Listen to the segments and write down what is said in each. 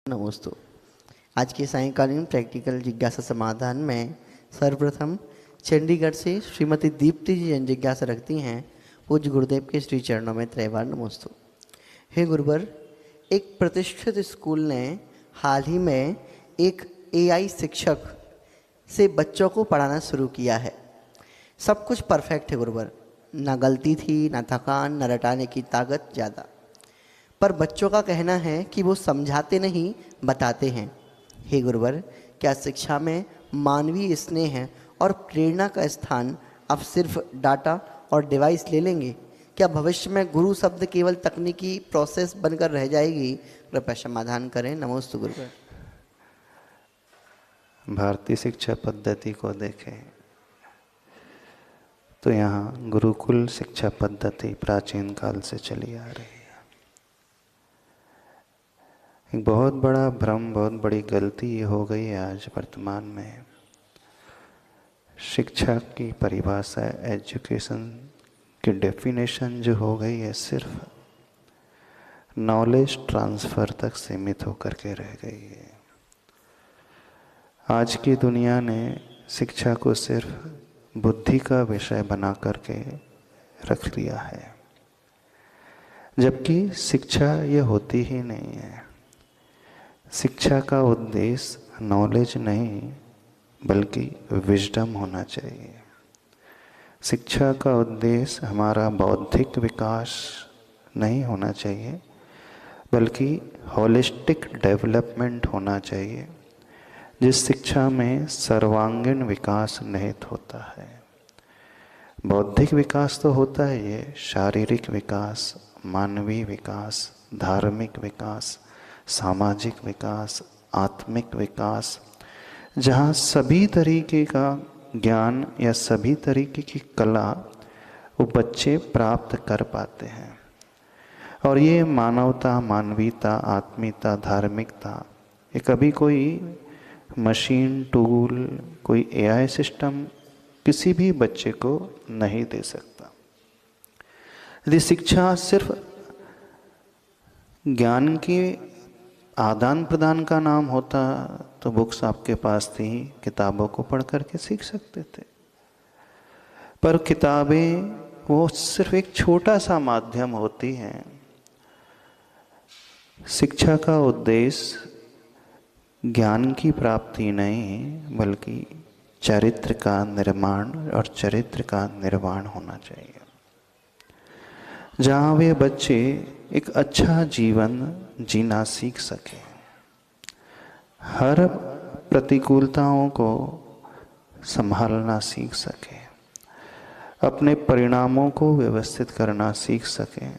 नमोस्तु। आज के सायंकालीन प्रैक्टिकल जिज्ञासा समाधान में सर्वप्रथम चंडीगढ़ से श्रीमती दीप्ति जी जन जिज्ञासा रखती हैं। पूज्य गुरुदेव के श्री चरणों में त्रैवार नमोस्तु। हे गुरुवर, एक प्रतिष्ठित स्कूल ने हाल ही में एक एआई शिक्षक से बच्चों को पढ़ाना शुरू किया है। सब कुछ परफेक्ट है गुरुवर, ना गलती थी, ना थकान, ना रटाने की ताकत ज़्यादा। पर बच्चों का कहना है कि वो समझाते नहीं, बताते हैं। हे गुरुवर, क्या शिक्षा में मानवीय स्नेह और प्रेरणा का स्थान अब सिर्फ डाटा और डिवाइस ले लेंगे? क्या भविष्य में गुरु शब्द केवल तकनीकी प्रोसेस बनकर रह जाएगी? कृपया समाधान करें। नमोस्तु गुरुवर। भारतीय शिक्षा पद्धति को देखें तो यहाँ गुरुकुल शिक्षा पद्धति प्राचीन काल से चली आ रही है। एक बहुत बड़ा भ्रम, बहुत बड़ी गलती ये हो गई है आज वर्तमान में। शिक्षा की परिभाषा, एजुकेशन की डेफिनेशन जो हो गई है सिर्फ नॉलेज ट्रांसफ़र तक सीमित होकर के रह गई है। आज की दुनिया ने शिक्षा को सिर्फ बुद्धि का विषय बना करके रख लिया है, जबकि शिक्षा ये होती ही नहीं है। शिक्षा का उद्देश्य नॉलेज नहीं बल्कि विजडम होना चाहिए। शिक्षा का उद्देश्य हमारा बौद्धिक विकास नहीं होना चाहिए बल्कि होलिस्टिक डेवलपमेंट होना चाहिए, जिस शिक्षा में सर्वांगीण विकास निहित होता है। बौद्धिक विकास तो होता है, ये शारीरिक विकास, मानवीय विकास, धार्मिक विकास, सामाजिक विकास, आत्मिक विकास, जहाँ सभी तरीके का ज्ञान या सभी तरीके की कला वो बच्चे प्राप्त कर पाते हैं। और ये मानवता, मानवीयता, आत्मीयता, धार्मिकता, ये कभी कोई मशीन, टूल, कोई एआई सिस्टम किसी भी बच्चे को नहीं दे सकता। यदि शिक्षा सिर्फ ज्ञान की आदान प्रदान का नाम होता तो बुक्स आपके पास थी, किताबों को पढ़ करके सीख सकते थे। पर किताबें वो सिर्फ एक छोटा सा माध्यम होती हैं। शिक्षा का उद्देश्य ज्ञान की प्राप्ति नहीं बल्कि चरित्र का निर्माण और चरित्र का निर्माण होना चाहिए, जहाँ वे बच्चे एक अच्छा जीवन जीना सीख सकें, हर प्रतिकूलताओं को संभालना सीख सकें, अपने परिणामों को व्यवस्थित करना सीख सकें,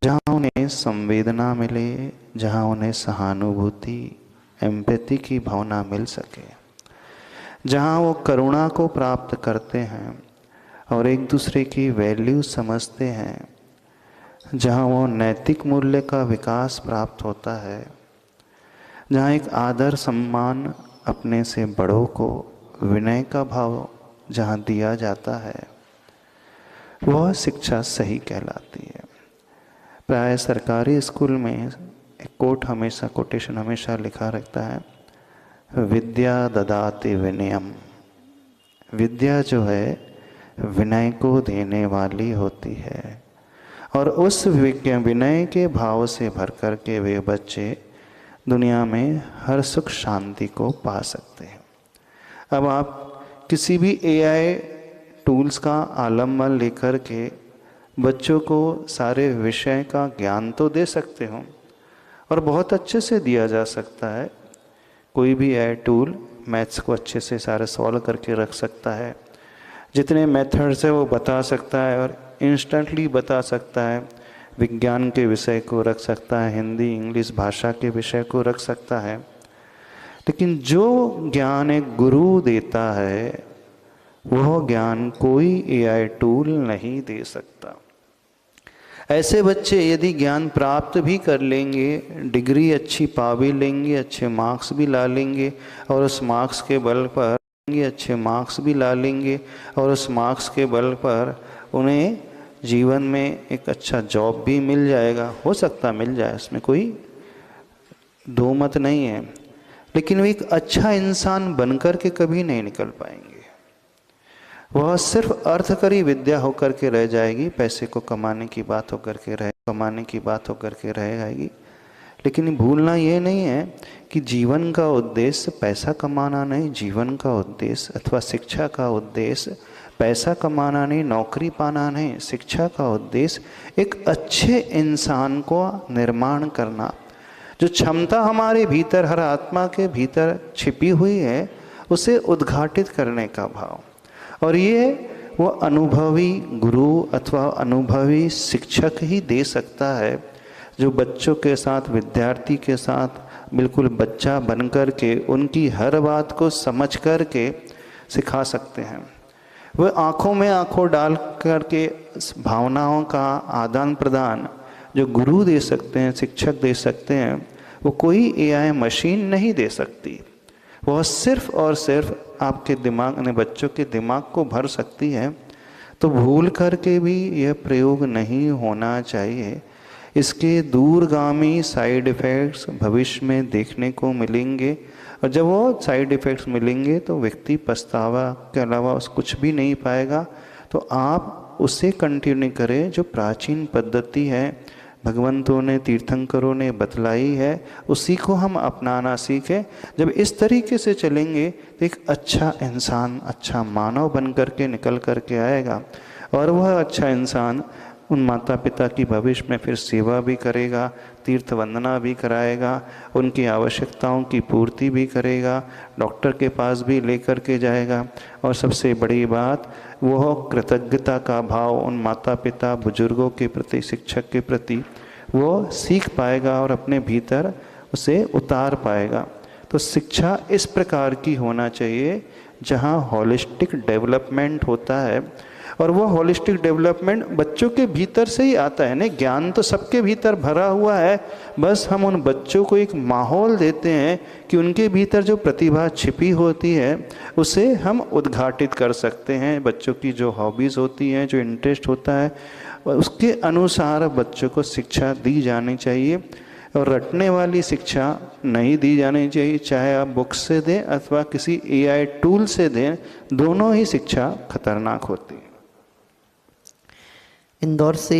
जहाँ उन्हें संवेदना मिले, जहाँ उन्हें सहानुभूति, एम्पैथी की भावना मिल सके, जहाँ वो करुणा को प्राप्त करते हैं और एक दूसरे की वैल्यू समझते हैं, जहाँ वो नैतिक मूल्य का विकास प्राप्त होता है, जहाँ एक आदर सम्मान, अपने से बड़ों को विनय का भाव जहाँ दिया जाता है, वह शिक्षा सही कहलाती है। प्राय सरकारी स्कूल में एक कोटेशन हमेशा लिखा रहता है, विद्या ददाति विनयम। विद्या जो है विनय को देने वाली होती है, और उस विनय के भाव से भर कर के वे बच्चे दुनिया में हर सुख शांति को पा सकते हैं। अब आप किसी भी एआई टूल्स का आलम्बन लेकर के बच्चों को सारे विषय का ज्ञान तो दे सकते हो और बहुत अच्छे से दिया जा सकता है। कोई भी एआई टूल मैथ्स को अच्छे से सारे सॉल्व करके रख सकता है, जितने मेथड्स है वो बता सकता है और इंस्टेंटली बता सकता है। विज्ञान के विषय को रख सकता है, हिंदी इंग्लिश भाषा के विषय को रख सकता है। लेकिन जो ज्ञान एक गुरु देता है वह ज्ञान कोई एआई टूल नहीं दे सकता। ऐसे बच्चे यदि ज्ञान प्राप्त भी कर लेंगे, डिग्री अच्छी पा भी लेंगे, अच्छे मार्क्स भी ला लेंगे और उस मार्क्स के बल पर अच्छे मार्क्स भी ला लेंगे और उस मार्क्स के बल पर उन्हें जीवन में एक अच्छा जॉब भी मिल जाएगा, हो सकता मिल जाए, उसमें कोई दो मत नहीं है, लेकिन वो एक अच्छा इंसान बनकर के कभी नहीं निकल पाएंगे। वह सिर्फ अर्थकरी विद्या होकर के रह जाएगी, पैसे को कमाने की बात होकर के रह जाएगी। लेकिन भूलना ये नहीं है कि जीवन का उद्देश्य पैसा कमाना नहीं, जीवन का उद्देश्य अथवा शिक्षा का उद्देश्य पैसा कमाना नहीं, नौकरी पाना नहीं। शिक्षा का उद्देश्य एक अच्छे इंसान को निर्माण करना। जो क्षमता हमारे भीतर, हर आत्मा के भीतर छिपी हुई है, उसे उद्घाटित करने का भाव। और ये वो अनुभवी गुरु अथवा अनुभवी शिक्षक ही दे सकता है, जो बच्चों के साथ, विद्यार्थी के साथ बिल्कुल बच्चा बनकर के उनकी हर बात को समझ कर के सिखा सकते हैं। वह आँखों में आँखों डाल करके भावनाओं का आदान प्रदान जो गुरु दे सकते हैं, शिक्षक दे सकते हैं, वो कोई एआई मशीन नहीं दे सकती। वह सिर्फ और सिर्फ आपके दिमाग ने, बच्चों के दिमाग को भर सकती है। तो भूल करके भी यह प्रयोग नहीं होना चाहिए। इसके दूरगामी साइड इफ़ेक्ट्स भविष्य में देखने को मिलेंगे, और जब वो साइड इफ़ेक्ट्स मिलेंगे तो व्यक्ति पछतावा के अलावा कुछ भी नहीं पाएगा। तो आप उसे कंटिन्यू करें जो प्राचीन पद्धति है, भगवंतों ने, तीर्थंकरों ने बतलाई है, उसी को हम अपनाना सीखें। जब इस तरीके से चलेंगे तो एक अच्छा इंसान, अच्छा मानव बन करके निकल करके आएगा, और वह अच्छा इंसान उन माता पिता की भविष्य में फिर सेवा भी करेगा, तीर्थ वंदना भी कराएगा, उनकी आवश्यकताओं की पूर्ति भी करेगा, डॉक्टर के पास भी लेकर के जाएगा। और सबसे बड़ी बात, वह कृतज्ञता का भाव उन माता पिता, बुजुर्गों के प्रति, शिक्षक के प्रति वो सीख पाएगा और अपने भीतर उसे उतार पाएगा। तो शिक्षा इस प्रकार की होना चाहिए जहाँ हॉलिस्टिक डेवलपमेंट होता है, और वो हॉलिस्टिक डेवलपमेंट बच्चों के भीतर से ही आता है। नहीं, ज्ञान तो सबके भीतर भरा हुआ है, बस हम उन बच्चों को एक माहौल देते हैं कि उनके भीतर जो प्रतिभा छिपी होती है उसे हम उद्घाटित कर सकते हैं। बच्चों की जो हॉबीज़ होती हैं, जो इंटरेस्ट होता है, उसके अनुसार बच्चों को शिक्षा दी जानी चाहिए, और रटने वाली शिक्षा नहीं दी जानी चाहिए। चाहे आप बुक्स से दें अथवा किसी एआई टूल से दें, दोनों ही शिक्षा खतरनाक होती है। इंदौर से